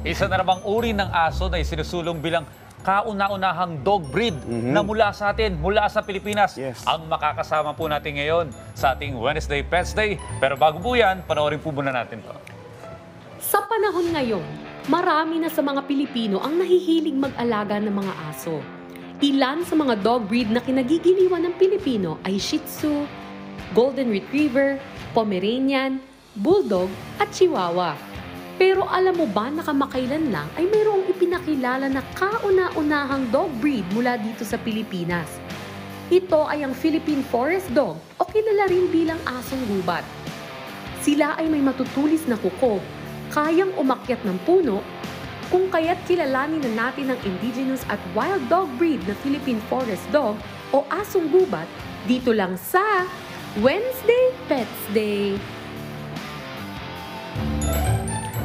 Isa na namang uri ng aso na isinusulong bilang kauna-unahang dog breed na mula sa atin, mula sa Pilipinas. Yes. Ang makakasama po natin ngayon sa ating Wednesday Pets Day. Pero bago po yan, panoorin po muna natin to. Sa panahon ngayon, marami na sa mga Pilipino ang nahihilig mag-alaga ng mga aso. Ilan sa mga dog breed na kinagigiliwan ng Pilipino ay Shih Tzu, Golden Retriever, Pomeranian, Bulldog at Chihuahua. Pero alam mo ba na kamakailan lang ay mayroong ipinakilala na kauna-unahang dog breed mula dito sa Pilipinas. Ito ay ang Philippine Forest Dog o kilala rin bilang asong gubat. Sila ay may matutulis na kuko, kayang umakyat ng puno, kung kaya't kilalanin na natin ang indigenous at wild dog breed na Philippine Forest Dog o asong gubat dito lang sa Wednesday Pets Day.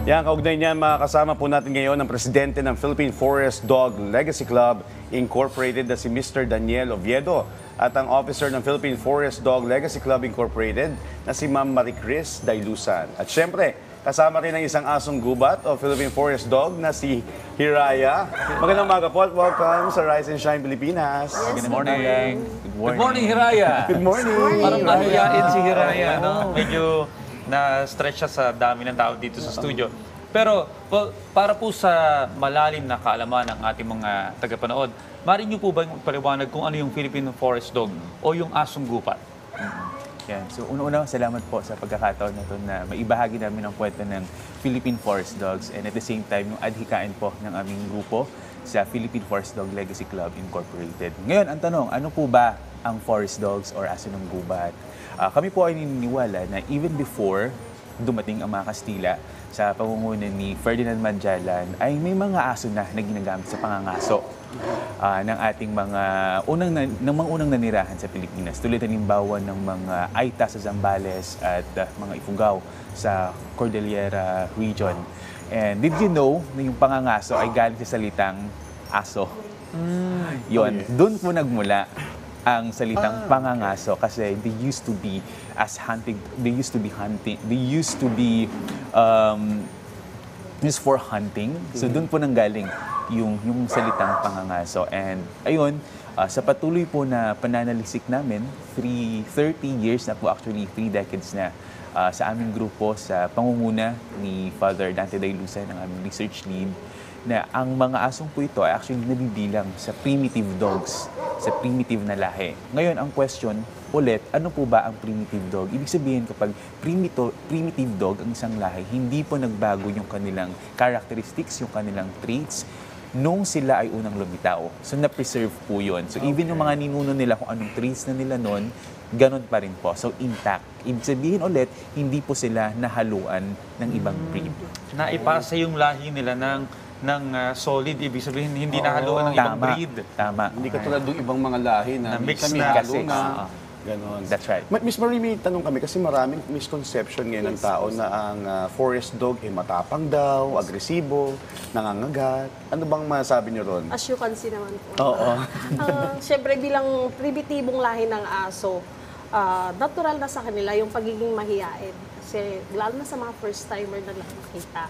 Yan, kaugnay niyan, makakasama po natin ngayon ang presidente ng Philippine Forest Dog Legacy Club Incorporated na si Mr. Daniel Oviedo at ang officer ng Philippine Forest Dog Legacy Club Incorporated na si Ma'am Maricris Dailusan. At syempre, kasama rin ang isang asong gubat o Philippine Forest Dog na si Hiraya. Magandang umaga po at welcome sa Rise and Shine Pilipinas. Good morning. Good morning, Hiraya. Good morning. Parang nahiyain si Hiraya, no? Medyo na-stretch siya sa dami ng tao dito sa studio. Pero para po sa malalim na kaalaman ng ating mga tagapanood, maaari niyo po ba paliwanag kung ano yung Philippine Forest Dog o yung asong gubat? Yan. So, una-una, salamat po sa pagkakataon na ito na maibahagi namin ang kwento ng Philippine Forest Dogs and at the same time, yung adhikain po ng aming grupo sa Philippine Forest Dog Legacy Club Incorporated. Ngayon, ang tanong, ano po ba ang Forest Dogs or aso ng gubat? Kami po ay naniniwala na even before dumating ang mga Kastila sa pamumuno ni Ferdinand Magellan ay may mga aso na ginagamit sa pangangaso ng ating mga unang nanirahan sa Pilipinas. Tulad halimbawa ng mga Aita sa Zambales at mga Ifugao sa Cordillera region. And did you know na yung pangangaso ay galing sa salitang aso? Yun, doon po nagmula ang salitang pangangaso kasi they used to be used for hunting. So doon po nanggaling yung salitang pangangaso. And ayun, sa patuloy po na pananalisik namin, 30 years na po, actually 3 decades na sa aming grupo sa pangunguna ni Father Dante Dailusan, ang aming research lead, na ang mga asong po ito ay actually nabibilang sa primitive dogs, sa primitive na lahi. Ngayon, ang question ulit, ano po ba ang primitive dog? Ibig sabihin, kapag primitive dog ang isang lahi, hindi po nagbago yung kanilang characteristics, yung kanilang traits, nung sila ay unang lumitaw. So, na-preserve po yun. So, even yung mga ninuno nila, kung anong traits na nila noon, ganun pa rin po. So, intact. Ibig sabihin ulit, hindi po sila nahaluan ng ibang breed. Naipasa yung lahi nila ng solid, ibig sabihin hindi nahaluan ng ibang breed. Tama. Hindi katulad ng ibang mga lahi na Na mix minsan may na. halo na. Ganon. That's right. Miss Marie, may tanong kami kasi maraming misconception ngayon ng tao na ang forest dog ay matapang daw, agresibo, nangangagat. Ano bang masabi niyo ron? As you can see naman po. Oo. Siyempre bilang primitibong lahi ng aso, natural na sa kanila yung pagiging mahiyain. Kasi lalo na sa mga first timer na lang makita.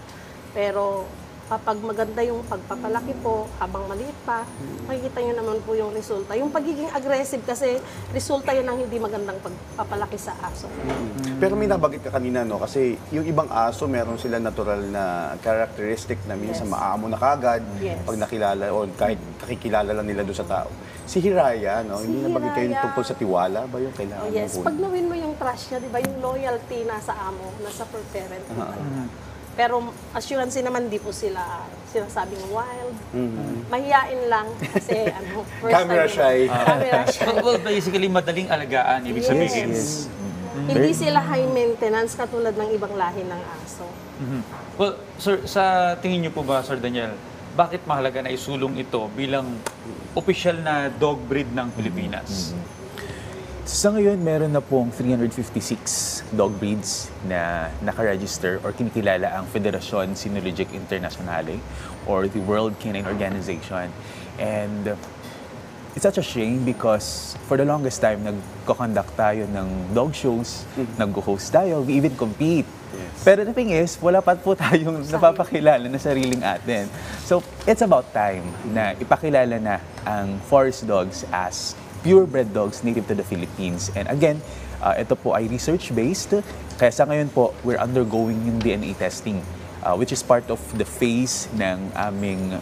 Pero kapag maganda yung pagpapalaki po, habang maliit pa, makikita nyo naman po yung resulta. Yung pagiging aggressive kasi resulta yun ng hindi magandang pagpapalaki sa aso. Pero may nabagit ka kanina, no? Kasi yung ibang aso, meron sila natural na characteristic na minsan maamo na kagad pag nakilala o kahit kakikilala lang nila doon sa tao. Si Hiraya, no? Hindi nabagit kayo tungkol sa tiwala ba yung kailangan Yes, mo? pag nawin mo yung trust niya, di ba, yung loyalty nasa amo, nasa per parent. Pero assurance naman, di po sila sinasabing wild. Mahiyain lang kasi first Camera time. shy. Camera shy. Well, basically, madaling alagaan, ibig sabihin. Yes. Hindi sila high maintenance katulad ng ibang lahi ng aso. Well, sir, sa tingin niyo po ba, Sir Daniel, bakit mahalaga na isulong ito bilang opisyal na dog breed ng Pilipinas? Sa ngayon, meron na pong 356 dog breeds na nakaregister or kinikilala ang Federasyon Cynologique Internationale or the World Canine Organization. And it's such a shame because for the longest time, nagko-conduct tayo ng dog shows, nag-host tayo, we even compete. Pero the thing is, wala pa po tayong napapakilala na sariling atin. So, it's about time na ipakilala na ang forest dogs as purebred dogs native to the Philippines. And again, ito po ay research-based. Kaya sa ngayon po, we're undergoing yung DNA testing, which is part of the phase ng aming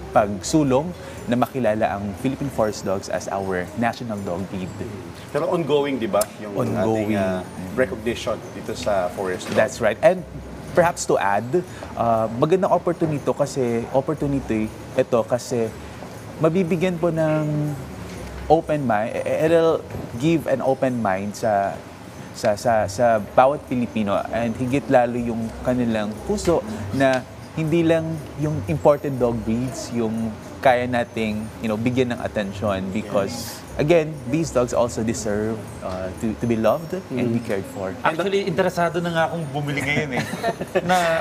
pagsulong na makilala ang Philippine Forest Dogs as our national dog breed. Pero ongoing, di ba? Yung Ongoing. ating recognition dito sa forest dog. That's right. And perhaps to add, magandang opportunity ito kasi mabibigyan po ng open mind, it'll give an open mind sa bawat Pilipino and higit lalo yung kanilang puso na hindi lang yung imported dog breeds yung kaya nating bigyan ng attention because again, these dogs also deserve to be loved and be cared for. Actually, interesado na nga akong bumili ngayon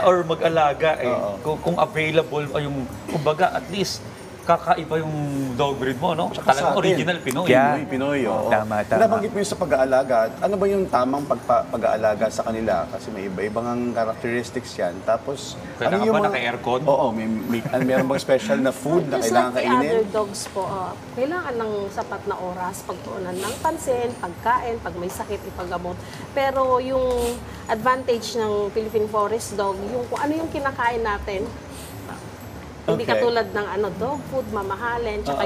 or mag-alaga kung available o yung, kumbaga, at least kakaiba yung dog breed mo, no? Tsaka Talagang sa atin. original Pinoy. Yeah. Pinoy, oo. Tama. Nabanggit mo yung sa pag-aalaga. Ano ba yung tamang pag-aalaga sa kanila? Kasi may iba-ibang characteristics yan. Tapos, Kailangan yung ba naka-aircon? Oo, meron bang special na food na Just kailangan like the other kainin? dogs po, kailangan ng sapat na oras, pagtuunan ng pansin, pagkain, pag may sakit, ipagamot. Pero yung advantage ng Philippine Forest Dog, yung kung ano yung kinakain natin, hindi Okay. katulad ng dog food, mamahalin, tsaka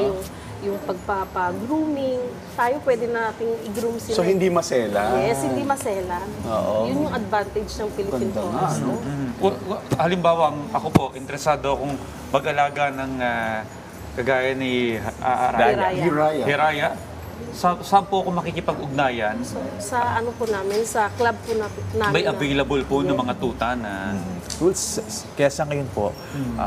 yung pagpapa-grooming, tayo pwede nating i-groom sila. So, hindi masela? Yes, hindi maselan. Oo. Yun yung advantage ng Philippine Ganda nga, Forest no? Dog. Halimbawa, ako po, interesado akong mag-alaga ng kagaya ni Hiraya. Hiraya. Saan po ako makikipag-ugnayan? Sa po namin, sa club po namin. May available po ng mga tuta na... Kaya sa ngayon po,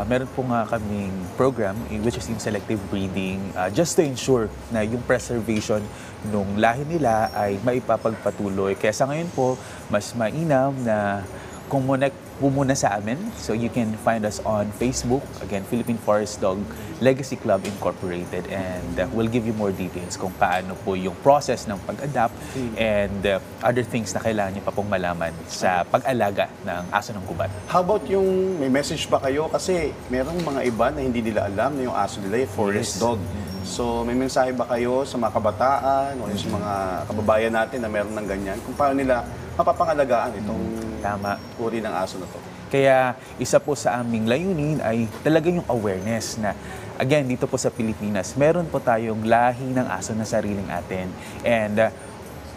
meron po nga kaming program which is in selective breeding just to ensure na yung preservation nung lahi nila ay maipapagpatuloy. Kaya sa ngayon po, mas mainam na connect po muna sa amin. So you can find us on Facebook, again, Philippine Forest Dog Legacy Club Incorporated, and we'll give you more details kung paano po yung process ng pag-adapt and other things na kailangan niyo pa pong malaman sa pag-alaga ng aso ng gubat. How about yung may message ba kayo? Kasi merong mga iba na hindi nila alam na yung aso nila yung forest dog. So may mensahe ba kayo sa mga kabataan o sa mga kababayan natin na meron ng ganyan? Kung paano nila mapapangalagaan itong Tama. uri ng aso na to? Kaya isa po sa aming layunin ay talaga yung awareness na again, dito po sa Pilipinas, meron po tayong lahi ng aso na sariling atin. And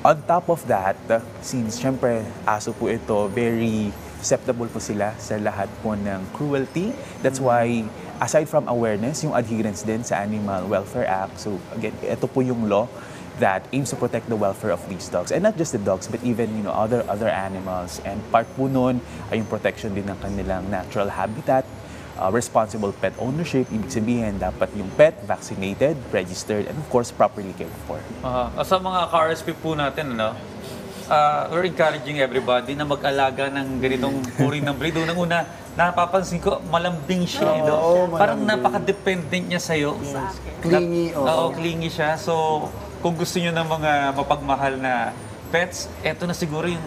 on top of that, since syempre aso po ito, very susceptible po sila sa lahat po ng cruelty. That's why aside from awareness, yung adherence din sa Animal Welfare Act. So again, ito po yung law that aims to protect the welfare of these dogs. And not just the dogs, but even other animals. And part po nun ay yung protection din ng kanilang natural habitat, responsible pet ownership. Ibig sabihin, dapat yung pet vaccinated, registered, and of course, properly cared for. Sa mga ka-RSP po natin, we're encouraging everybody na mag-alaga ng ganitong uri ng breed. Unang-una, napapansin ko, malambing siya. Parang napaka-dependent niya sa'yo. Clingy, Oo, clingy siya. So, kung gusto niyo ng mga mapagmahal na pets, eto na siguro yung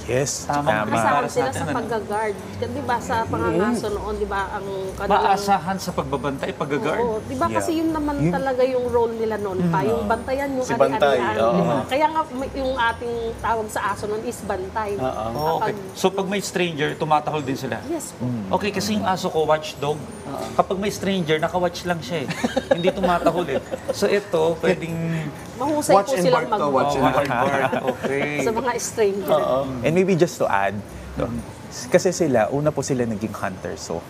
Yes, Tamang tama. Asahan Para sa sila atin, sa ano? pag-guard. Di ba sa pangangaso noon, di ba ang kanilang... maasahan sa pagbabantay, pag-guard. Oo, di ba kasi yun naman Yun. talaga yung role nila noon pa, yung bantayan, yung Si Bantay, ari-arian, oo. di ba? Kaya nga yung ating tawag sa aso noon is bantay. Oh, okay. So pag may stranger, tumatahol din sila? Yes po. Okay, kasi yung aso ko, watchdog. Kapag may stranger, naka-watch lang siya eh. Hindi tumatahol eh. So ito, pwedeng... Mahusay Watch po and silang bark to, watch and Guard. Okay. sa mga stranger. And maybe just to add, kasi una po sila naging hunter. So,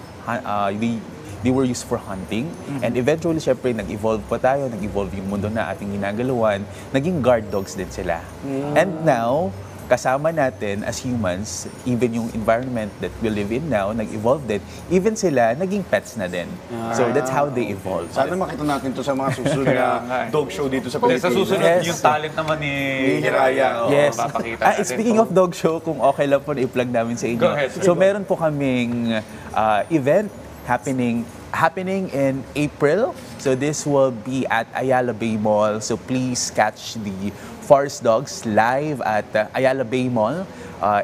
they were used for hunting. And eventually, syempre, nag-evolve pa tayo. Nag-evolve yung mundo na ating ginagalawan. Naging guard dogs din sila. And now, kasama natin as humans, even yung environment that we live in now, nag-evolve din. Even sila, naging pets na din. So, that's how they evolve. Sana makita natin to sa mga susunod na dog show dito sa Sa Pilipinas. susunod, Yes. yung talent naman ni Hiraya. Oo, Yes. papakita natin. Speaking of dog show, kung okay lang po na i-plug namin sa inyo. Go ahead. So meron po kaming event happening in April So this will be at Ayala Bay Mall. So please catch the Forest Dogs live at Ayala Bay Mall.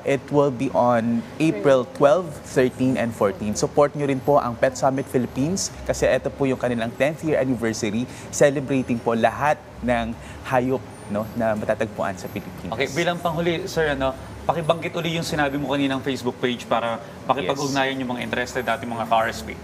It will be on April 12, 13, and 14. Support nyo rin po ang Pet Summit Philippines kasi ito po yung kanilang 10th year anniversary, celebrating po lahat ng hayop, no, na matatagpuan sa Pilipinas. Okay, bilang panghuli, sir, pakibanggit uli yung sinabi mo kaninang Facebook page para makipag-ugnayan yung mga interested natin mga ka-RSP.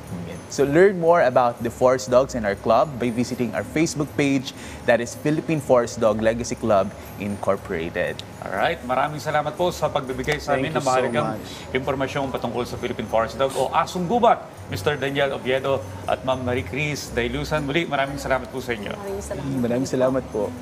So learn more about the Forest Dogs and our club by visiting our Facebook page, that is Philippine Forest Dog Legacy Club Incorporated. Alright, maraming salamat po sa pagbibigay sa amin Thank ng you so mahalagang much. impormasyong patungkol sa Philippine Forest Dog o Asong Gubat, Mr. Daniel Oviedo at Ma'am Marie Chris Dailusan. Muli, maraming salamat po sa inyo. Maraming salamat. Maraming salamat po.